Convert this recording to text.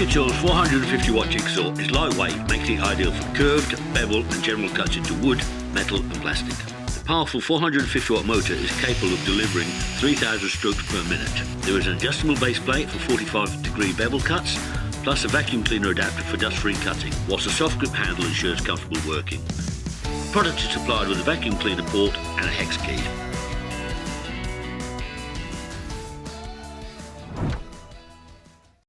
Olympia Tools 450 watt jigsaw is lightweight, making it ideal for curved, bevel and general cuts into wood, metal and plastic. The powerful 450 watt motor is capable of delivering 3,000 strokes per minute. There is an adjustable base plate for 45-degree bevel cuts, plus a vacuum cleaner adapter for dust-free cutting, whilst a soft grip handle ensures comfortable working. The product is supplied with a vacuum cleaner port and a hex key.